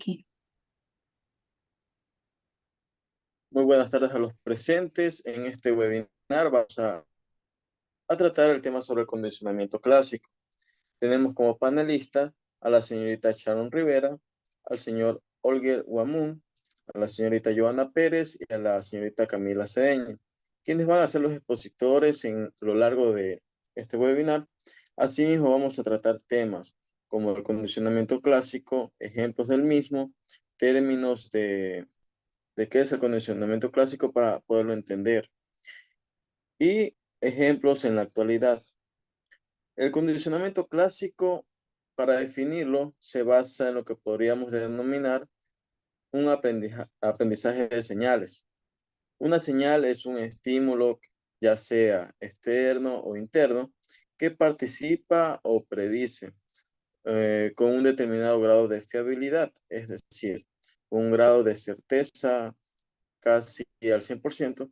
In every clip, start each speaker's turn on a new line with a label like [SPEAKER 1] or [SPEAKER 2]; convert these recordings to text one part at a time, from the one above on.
[SPEAKER 1] Ok.
[SPEAKER 2] Muy buenas tardes a los presentes. En este webinar vamos a tratar el tema sobre el condicionamiento clásico. Tenemos como panelista a la señorita Sharon Rivera, al señor Olger Guamun, a la señorita Joana Pérez y a la señorita Camila Cedeño, quienes van a ser los expositores en lo largo de este webinar. Asimismo, vamos a tratar temas como el condicionamiento clásico, ejemplos del mismo, términos de qué es el condicionamiento clásico para poderlo entender y ejemplos en la actualidad. El condicionamiento clásico, para definirlo, se basa en lo que podríamos denominar un aprendizaje de señales. Una señal es un estímulo, ya sea externo o interno, que participa o predice con un determinado grado de fiabilidad, es decir, un grado de certeza casi al 100%,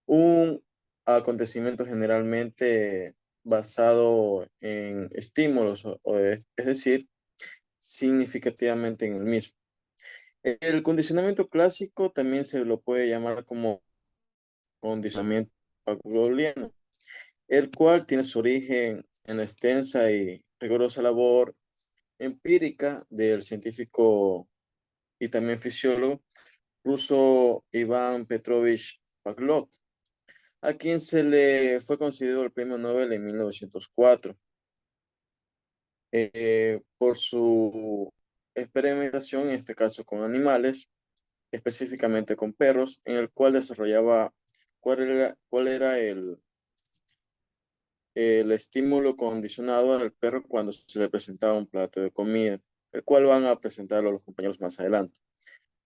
[SPEAKER 2] un acontecimiento generalmente basado en estímulos, es decir, significativamente en el mismo. El condicionamiento clásico también se lo puede llamar como condicionamiento pavloviano, el cual tiene su origen en la extensa y rigurosa labor empírica del científico y también fisiólogo ruso Iván Petrovich Pavlov, a quien se le fue concedido el premio Nobel en 1904 por su experimentación, en este caso con animales, específicamente con perros, en el cual desarrollaba cuál era el estímulo condicionado al perro cuando se le presentaba un plato de comida, el cual van a presentarlo a los compañeros más adelante.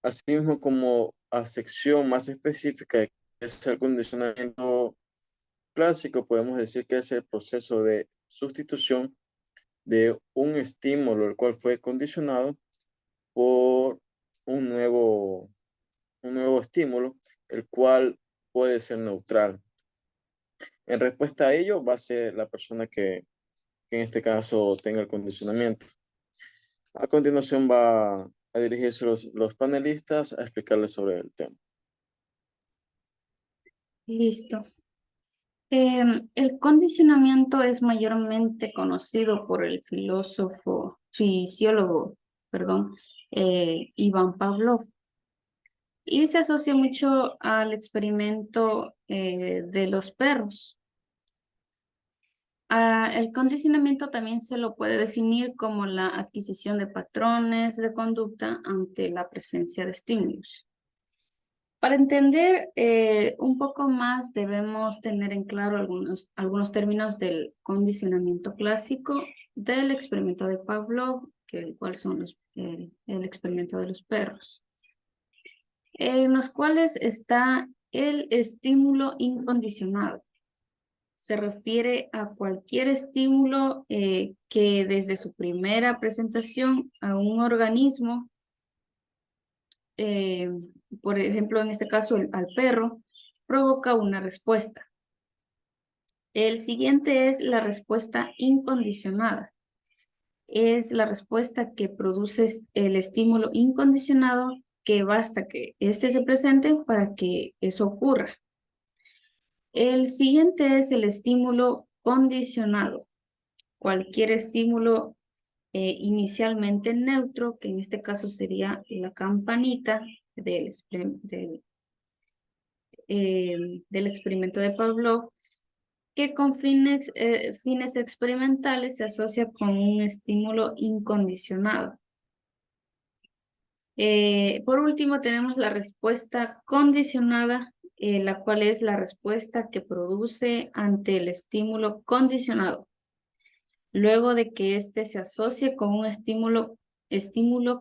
[SPEAKER 2] Asimismo, como a sección más específica, que es el condicionamiento clásico, podemos decir que es el proceso de sustitución de un estímulo, el cual fue condicionado por un nuevo, un nuevo estímulo, el cual puede ser neutral. En respuesta a ello, va a ser la persona que en este caso tenga el condicionamiento. A continuación va a dirigirse los panelistas a explicarles sobre el tema.
[SPEAKER 1] Listo. El condicionamiento es mayormente conocido por el fisiólogo, perdón, Iván Pavlov, y se asocia mucho al experimento de los perros. El condicionamiento también se lo puede definir como la adquisición de patrones de conducta ante la presencia de estímulos. Para entender un poco más, debemos tener en claro algunos términos del condicionamiento clásico del experimento de Pavlov, el cual son el experimento de los perros, en los cuales está el estímulo incondicionado. Se refiere a cualquier estímulo que desde su primera presentación a un organismo, eh, por ejemplo, en este caso al perro, provoca una respuesta. El siguiente es la respuesta incondicionada. Es la respuesta que produce el estímulo incondicionado, que basta que éste se presente para que eso ocurra. El siguiente es el estímulo condicionado. Cualquier estímulo inicialmente neutro, que en este caso sería la campanita del experimento de Pavlov, que con fines experimentales se asocia con un estímulo incondicionado. Por último, tenemos la respuesta condicionada, la cual es la respuesta que produce ante el estímulo condicionado, luego de que éste se asocie con un estímulo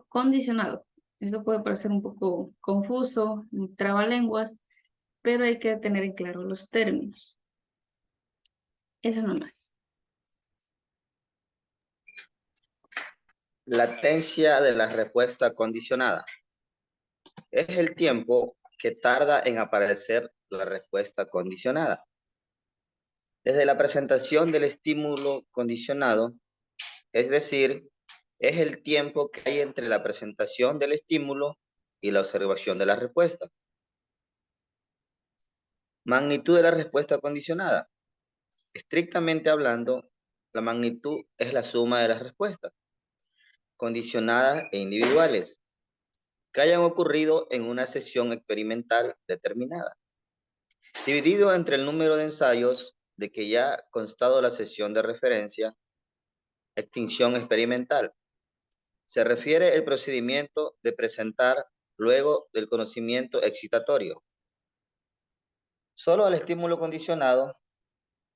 [SPEAKER 1] condicionado. Esto puede parecer un poco confuso, un trabalenguas, pero hay que tener en claro los términos. Eso nomás.
[SPEAKER 3] Latencia de la respuesta condicionada. Es el tiempo que tarda en aparecer la respuesta condicionada. Desde la presentación del estímulo condicionado, es decir, Es el tiempo que hay entre la presentación del estímulo y la observación de la respuesta. Magnitud de la respuesta condicionada. Estrictamente hablando, la magnitud es la suma de las respuestas, condicionadas e individuales, que hayan ocurrido en una sesión experimental determinada, dividido entre el número de ensayos de que ya ha constado la sesión de referencia, extinción experimental. Se refiere el procedimiento de presentar luego del conocimiento excitatorio. Solo al estímulo condicionado,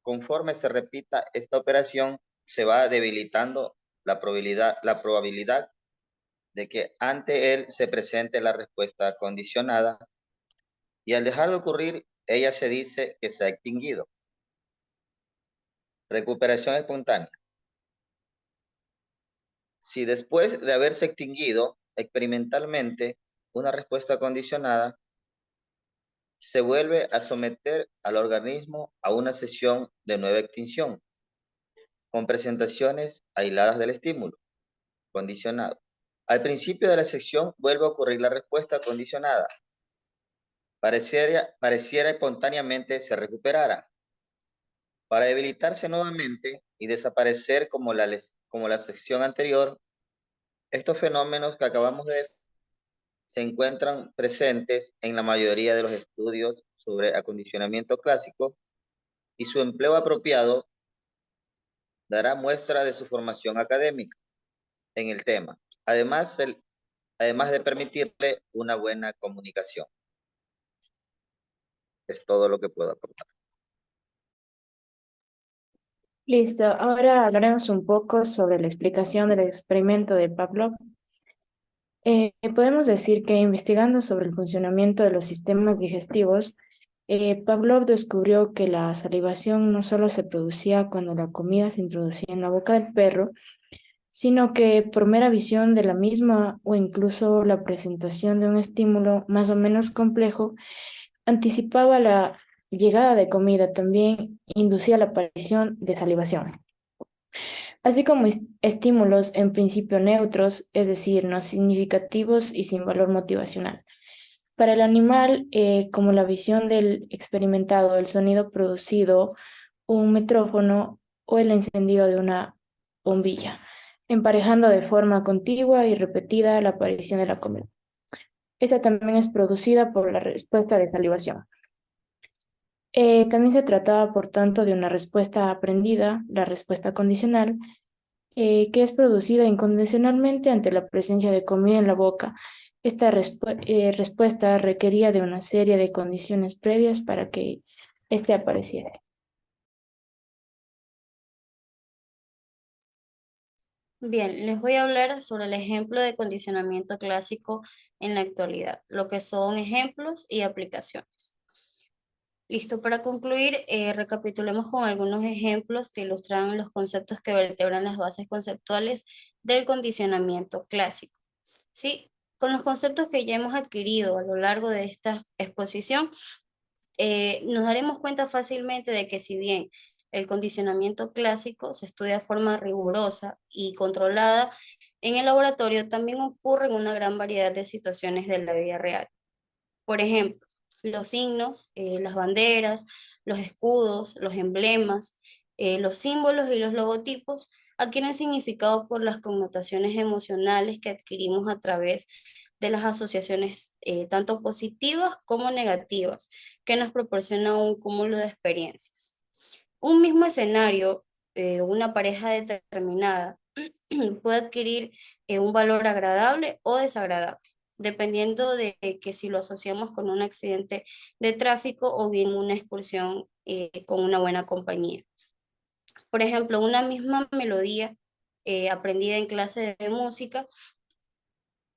[SPEAKER 3] conforme se repita esta operación, se va debilitando la probabilidad de que ante él se presente la respuesta condicionada, y al dejar de ocurrir, ella se dice que se ha extinguido. Recuperación espontánea. Si después de haberse extinguido experimentalmente una respuesta condicionada, se vuelve a someter al organismo a una sesión de nueva extinción, con presentaciones aisladas del estímulo condicionado. Al principio de la sesión vuelve a ocurrir la respuesta condicionada. Pareciera espontáneamente se recuperara, para debilitarse nuevamente y desaparecer como la sección anterior. Estos fenómenos que acabamos de ver se encuentran presentes en la mayoría de los estudios sobre acondicionamiento clásico, y su empleo apropiado dará muestra de su formación académica en el tema, además de permitirle una buena comunicación. Es todo lo que puedo aportar.
[SPEAKER 4] Listo, ahora hablaremos un poco sobre la explicación del experimento de Pavlov. Podemos decir que investigando sobre el funcionamiento de los sistemas digestivos, Pavlov descubrió que la salivación no solo se producía cuando la comida se introducía en la boca del perro, sino que por mera visión de la misma o incluso la presentación de un estímulo más o menos complejo, anticipaba la llegada de comida, también inducía la aparición de salivación. Así como estímulos en principio neutros, es decir, no significativos y sin valor motivacional. Para el animal, como la visión del experimentado, el sonido producido, un metrófono o el encendido de una bombilla, emparejando de forma contigua y repetida la aparición de la comida. Esta también es producida por la respuesta de salivación. También se trataba, por tanto, de una respuesta aprendida, la respuesta condicional, que es producida incondicionalmente ante la presencia de comida en la boca. Esta respuesta requería de una serie de condiciones previas para que éste apareciera.
[SPEAKER 5] Bien, les voy a hablar sobre el ejemplo de condicionamiento clásico en la actualidad, lo que son ejemplos y aplicaciones. Listo, para concluir, recapitulemos con algunos ejemplos que ilustran los conceptos que vertebran las bases conceptuales del condicionamiento clásico. ¿Sí? Con los conceptos que ya hemos adquirido a lo largo de esta exposición, nos daremos cuenta fácilmente de que si bien el condicionamiento clásico se estudia de forma rigurosa y controlada en el laboratorio, también ocurre en una gran variedad de situaciones de la vida real. Por ejemplo, los signos, las banderas, los escudos, los emblemas, los símbolos y los logotipos adquieren significado por las connotaciones emocionales que adquirimos a través de las asociaciones tanto positivas como negativas que nos proporciona un cúmulo de experiencias. Un mismo escenario, una pareja determinada, puede adquirir un valor agradable o desagradable, dependiendo de que si lo asociamos con un accidente de tráfico o bien una excursión con una buena compañía. Por ejemplo, una misma melodía aprendida en clase de música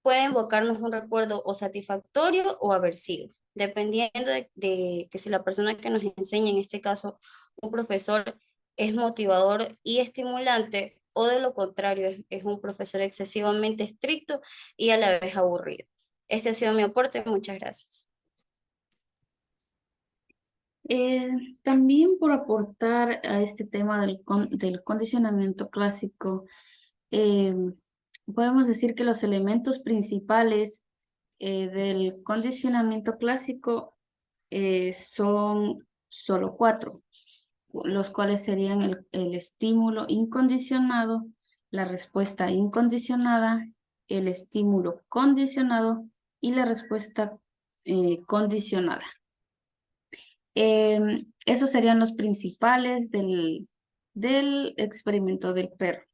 [SPEAKER 5] puede invocarnos un recuerdo o satisfactorio o aversivo, dependiendo de que si la persona que nos enseña, en este caso un profesor, es motivador y estimulante, o de lo contrario, es un profesor excesivamente estricto y a la vez aburrido. Este ha sido mi aporte, muchas gracias.
[SPEAKER 1] También por aportar a este tema del condicionamiento clásico, podemos decir que los elementos principales del condicionamiento clásico son solo 4, los cuales serían el estímulo incondicionado, la respuesta incondicionada, el estímulo condicionado y la respuesta condicionada. Esos serían los principales del experimento del perro.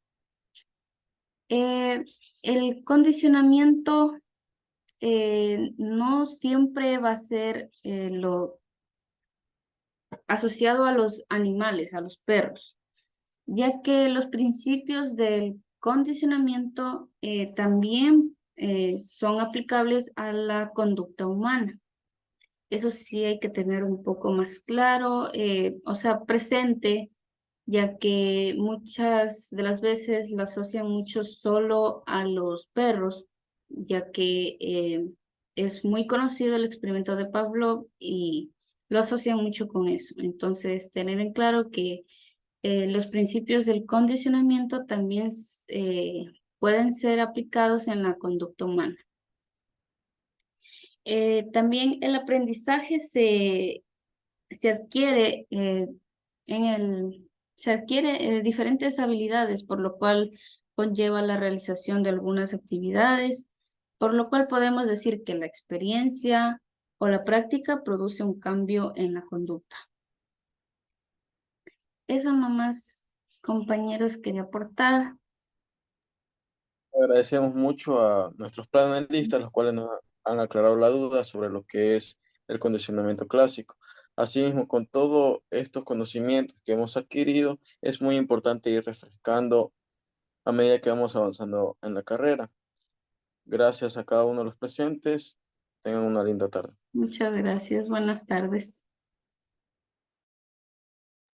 [SPEAKER 1] El condicionamiento no siempre va a ser lo asociado a los animales, a los perros, ya que los principios del condicionamiento también son aplicables a la conducta humana. Eso sí hay que tener un poco más claro, o sea, presente, ya que muchas de las veces la asocian mucho solo a los perros, ya que es muy conocido el experimento de Pavlov y lo asocian mucho con eso. Entonces, tener en claro que los principios del condicionamiento también pueden ser aplicados en la conducta humana. También el aprendizaje se adquiere se adquiere diferentes habilidades, por lo cual conlleva la realización de algunas actividades, por lo cual podemos decir que la experiencia o la práctica produce un cambio en la conducta. Eso nomás, compañeros, quería aportar.
[SPEAKER 2] Agradecemos mucho a nuestros panelistas, los cuales nos han aclarado la duda sobre lo que es el condicionamiento clásico. Asimismo, con todos estos conocimientos que hemos adquirido, es muy importante ir refrescando a medida que vamos avanzando en la carrera. Gracias a cada uno de los presentes. Tengan una linda tarde.
[SPEAKER 1] Muchas gracias. Buenas tardes.